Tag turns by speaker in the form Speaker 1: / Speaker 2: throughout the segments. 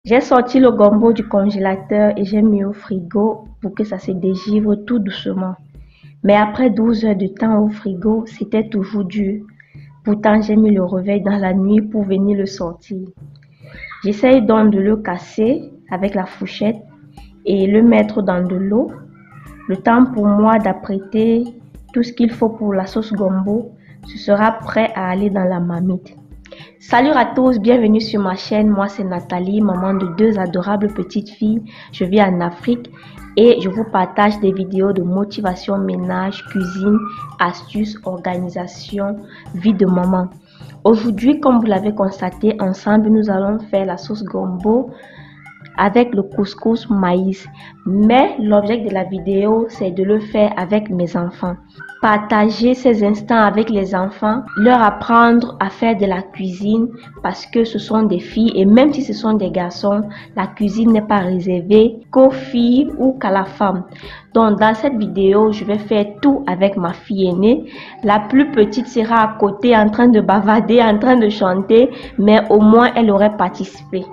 Speaker 1: J'ai sorti le gombo du congélateur et j'ai mis au frigo pour que ça se dégivre tout doucement. Mais après 12 heures de temps au frigo, c'était toujours dur. Pourtant, j'ai mis le réveil dans la nuit pour venir le sortir. J'essaye donc de le casser avec la fourchette et le mettre dans de l'eau. Le temps pour moi d'apprêter tout ce qu'il faut pour la sauce gombo, ce sera prêt à aller dans la marmite. Salut à tous, bienvenue sur ma chaîne. Moi c'est Nathalie, maman de deux adorables petites filles. Je vis en Afrique et je vous partage des vidéos de motivation, ménage, cuisine, astuces, organisation, vie de maman. Aujourd'hui, comme vous l'avez constaté, ensemble nous allons faire la sauce gombo avec le couscous maïs. Mais l'objet de la vidéo, c'est de le faire avec mes enfants. Partager ces instants avec les enfants, leur apprendre à faire de la cuisine parce que ce sont des filles et même si ce sont des garçons, la cuisine n'est pas réservée qu'aux filles ou qu'à la femme. Donc dans cette vidéo, je vais faire tout avec ma fille aînée. La plus petite sera à côté en train de bavarder, en train de chanter, mais au moins elle aurait participé.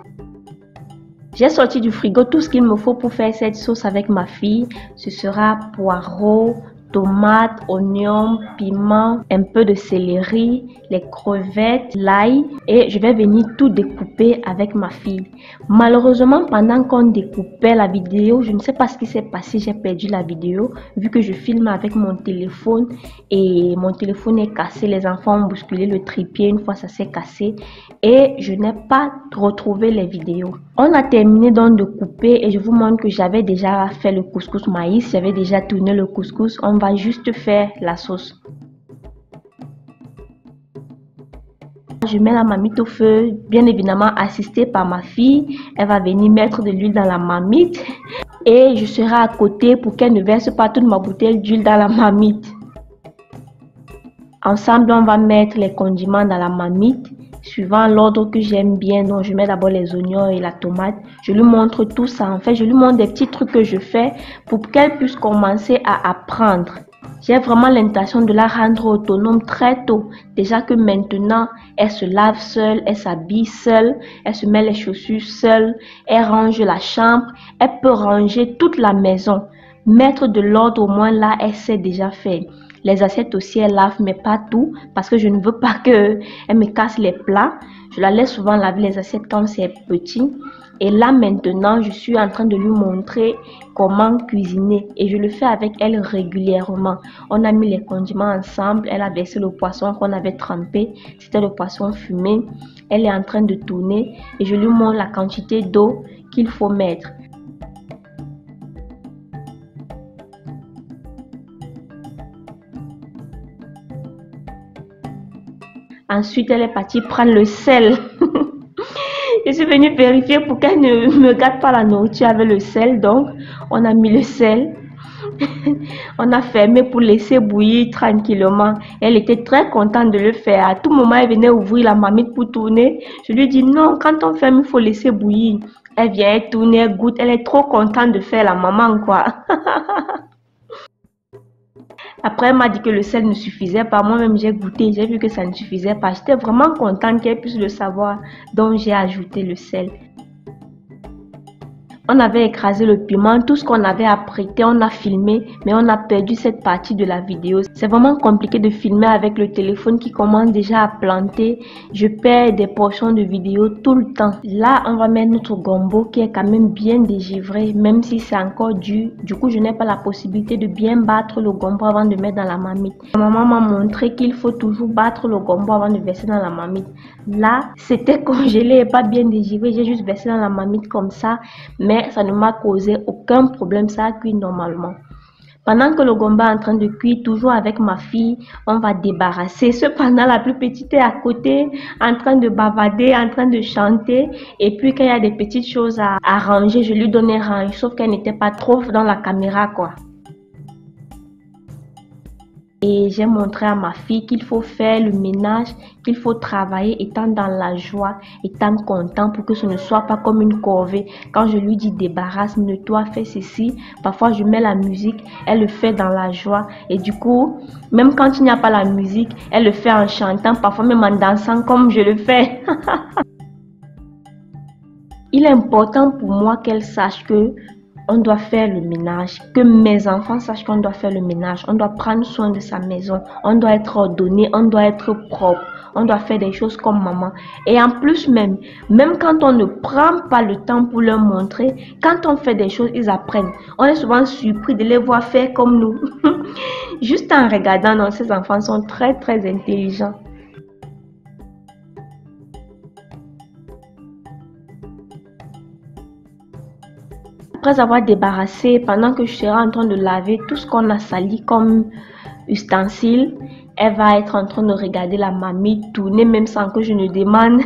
Speaker 1: J'ai sorti du frigo tout ce qu'il me faut pour faire cette sauce avec ma fille. Ce sera poireaux, tomates, oignons, piments, un peu de céleri, les crevettes, l'ail et je vais venir tout découper avec ma fille. Malheureusement, pendant qu'on découpait la vidéo, je ne sais pas ce qui s'est passé, j'ai perdu la vidéo vu que je filme avec mon téléphone et mon téléphone est cassé. Les enfants ont bousculé le trépied une fois ça s'est cassé et je n'ai pas retrouvé les vidéos. On a terminé donc de couper et je vous montre que j'avais déjà fait le couscous maïs, j'avais déjà tourné le couscous. On va juste faire la sauce. Je mets la marmite au feu, bien évidemment assistée par ma fille. Elle va venir mettre de l'huile dans la marmite et je serai à côté pour qu'elle ne verse pas toute ma bouteille d'huile dans la marmite. Ensemble, on va mettre les condiments dans la marmite suivant l'ordre que j'aime bien. Donc je mets d'abord les oignons et la tomate. Je lui montre tout ça. En fait, je lui montre des petits trucs que je fais pour qu'elle puisse commencer à apprendre. J'ai vraiment l'intention de la rendre autonome très tôt. Déjà que maintenant, elle se lave seule, elle s'habille seule, elle se met les chaussures seule, elle range la chambre, elle peut ranger toute la maison. Mettre de l'ordre au moins là, elle sait déjà faire. Les assiettes aussi, elle lave, mais pas tout, parce que je ne veux pas qu'elle me casse les plats. Je la laisse souvent laver les assiettes quand c'est petit. Et là, maintenant, je suis en train de lui montrer comment cuisiner. Et je le fais avec elle régulièrement. On a mis les condiments ensemble. Elle a versé le poisson qu'on avait trempé. C'était le poisson fumé. Elle est en train de tourner. Et je lui montre la quantité d'eau qu'il faut mettre. Ensuite, elle est partie prendre le sel. Je suis venue vérifier pour qu'elle ne me gâte pas la nourriture avec le sel. Donc, on a mis le sel. On a fermé pour laisser bouillir tranquillement. Elle était très contente de le faire. À tout moment, elle venait ouvrir la marmite pour tourner. Je lui dis non, quand on ferme, il faut laisser bouillir. Elle vient, elle tourne, elle goûte. Elle est trop contente de faire la maman, quoi. Après, elle m'a dit que le sel ne suffisait pas. Moi-même, j'ai goûté. J'ai vu que ça ne suffisait pas. J'étais vraiment contente qu'elle puisse le savoir. Donc, j'ai ajouté le sel. On avait écrasé le piment, tout ce qu'on avait apprêté, on a filmé, mais on a perdu cette partie de la vidéo. C'est vraiment compliqué de filmer avec le téléphone qui commence déjà à planter. Je perds des portions de vidéo tout le temps. Là, on va mettre notre gombo qui est quand même bien dégivré, même si c'est encore dur. Du coup, je n'ai pas la possibilité de bien battre le gombo avant de mettre dans la marmite. Ma maman m'a montré qu'il faut toujours battre le gombo avant de verser dans la marmite. Là, c'était congelé et pas bien dégivré. J'ai juste versé dans la marmite comme ça, mais ça ne m'a causé aucun problème, ça a cuit normalement. Pendant que le gombo est en train de cuire, toujours avec ma fille, on va débarrasser. Cependant, la plus petite est à côté, en train de bavarder, en train de chanter. Et puis, quand il y a des petites choses à ranger, je lui donnais range, sauf qu'elle n'était pas trop dans la caméra, quoi. Et j'ai montré à ma fille qu'il faut faire le ménage, qu'il faut travailler étant dans la joie, étant content pour que ce ne soit pas comme une corvée. Quand je lui dis débarrasse, nettoie, fais ceci, parfois je mets la musique, elle le fait dans la joie. Et du coup, même quand il n'y a pas la musique, elle le fait en chantant, parfois même en dansant comme je le fais. Il est important pour moi qu'elle sache que on doit faire le ménage, que mes enfants sachent qu'on doit faire le ménage, on doit prendre soin de sa maison, on doit être ordonné, on doit être propre, on doit faire des choses comme maman. Et en plus même quand on ne prend pas le temps pour leur montrer, quand on fait des choses, ils apprennent. On est souvent surpris de les voir faire comme nous. Juste en regardant, non, ces enfants sont très très intelligents. Après avoir débarrassé, pendant que je serai en train de laver tout ce qu'on a sali comme ustensile, elle va être en train de regarder la mamie tourner même sans que je ne demande.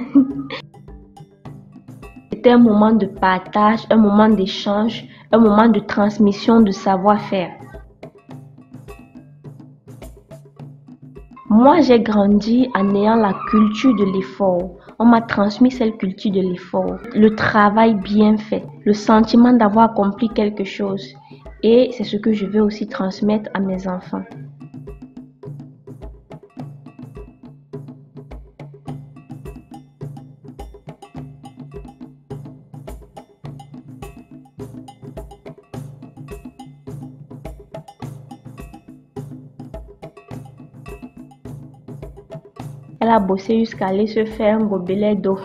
Speaker 1: C'était un moment de partage, un moment d'échange, un moment de transmission de savoir-faire. Moi, j'ai grandi en ayant la culture de l'effort. On m'a transmis cette culture de l'effort, le travail bien fait, le sentiment d'avoir accompli quelque chose. Et c'est ce que je veux aussi transmettre à mes enfants. Elle a bossé jusqu'à aller se faire un gobelet d'eau.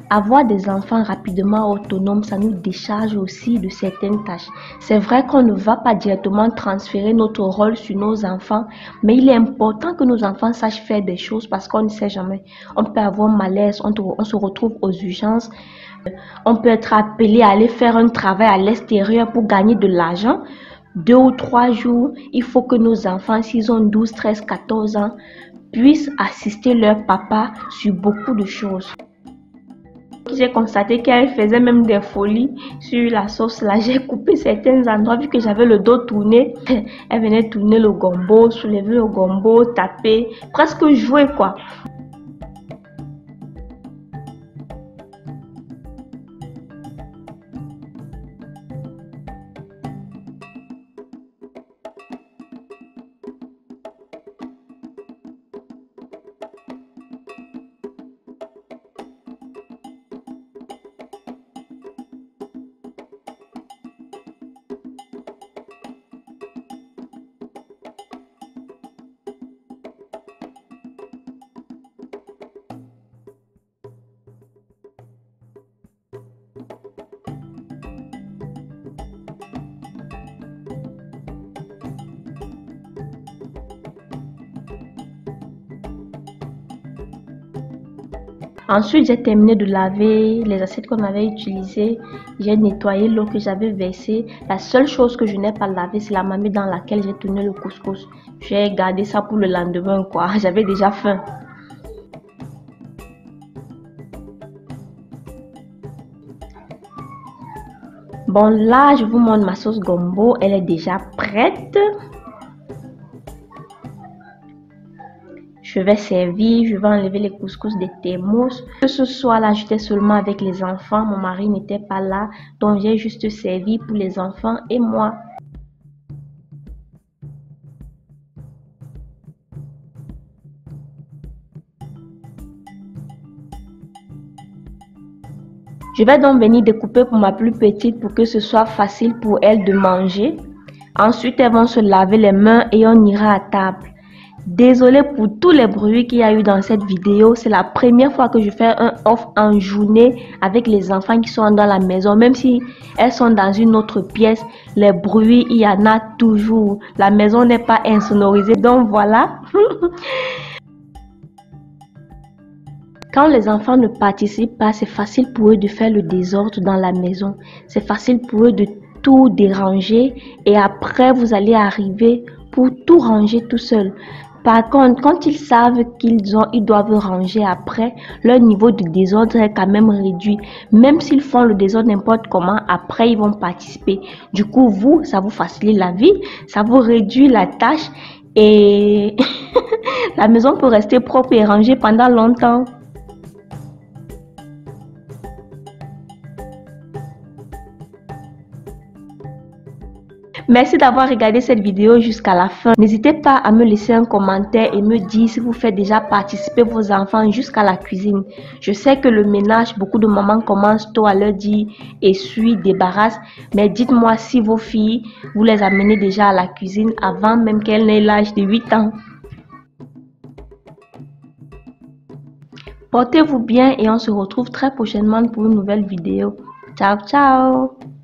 Speaker 1: Avoir des enfants rapidement autonomes, ça nous décharge aussi de certaines tâches. C'est vrai qu'on ne va pas directement transférer notre rôle sur nos enfants, mais il est important que nos enfants sachent faire des choses parce qu'on ne sait jamais. On peut avoir malaise, on se retrouve aux urgences, on peut être appelé à aller faire un travail à l'extérieur pour gagner de l'argent. 2 ou 3 jours, il faut que nos enfants, s'ils ont 12, 13, 14 ans, puissent assister leur papa sur beaucoup de choses. J'ai constaté qu'elle faisait même des folies sur la sauce là. J'ai coupé certains endroits vu que j'avais le dos tourné. Elle venait tourner le gombo, soulever le gombo, taper, presque jouer quoi. Ensuite, j'ai terminé de laver les assiettes qu'on avait utilisées. J'ai nettoyé l'eau que j'avais versée. La seule chose que je n'ai pas lavée, c'est la marmite dans laquelle j'ai tourné le couscous. J'ai gardé ça pour le lendemain, quoi. J'avais déjà faim. Bon, là, je vous montre ma sauce gombo. Elle est déjà prête. Je vais servir, je vais enlever les couscous des thermos. Ce soir-là, j'étais seulement avec les enfants. Mon mari n'était pas là. Donc, j'ai juste servi pour les enfants et moi. Je vais donc venir découper pour ma plus petite pour que ce soit facile pour elle de manger. Ensuite, elles vont se laver les mains et on ira à table. Désolée pour tous les bruits qu'il y a eu dans cette vidéo. C'est la première fois que je fais un off en journée avec les enfants qui sont dans la maison. Même si elles sont dans une autre pièce, les bruits, il y en a toujours. La maison n'est pas insonorisée. Donc voilà. Quand les enfants ne participent pas, c'est facile pour eux de faire le désordre dans la maison. C'est facile pour eux de tout déranger et après vous allez arriver pour tout ranger tout seul. Par contre, quand ils savent ils doivent ranger après, leur niveau de désordre est quand même réduit. Même s'ils font le désordre n'importe comment, après ils vont participer. Du coup, ça vous facilite la vie, ça vous réduit la tâche et la maison peut rester propre et rangée pendant longtemps. Merci d'avoir regardé cette vidéo jusqu'à la fin. N'hésitez pas à me laisser un commentaire et me dire si vous faites déjà participer vos enfants jusqu'à la cuisine. Je sais que le ménage, beaucoup de mamans commencent tôt à leur dire essuie, débarrasse. Mais dites-moi si vos filles, vous les amenez déjà à la cuisine avant même qu'elles n'aient l'âge de 8 ans. Portez-vous bien et on se retrouve très prochainement pour une nouvelle vidéo. Ciao, ciao!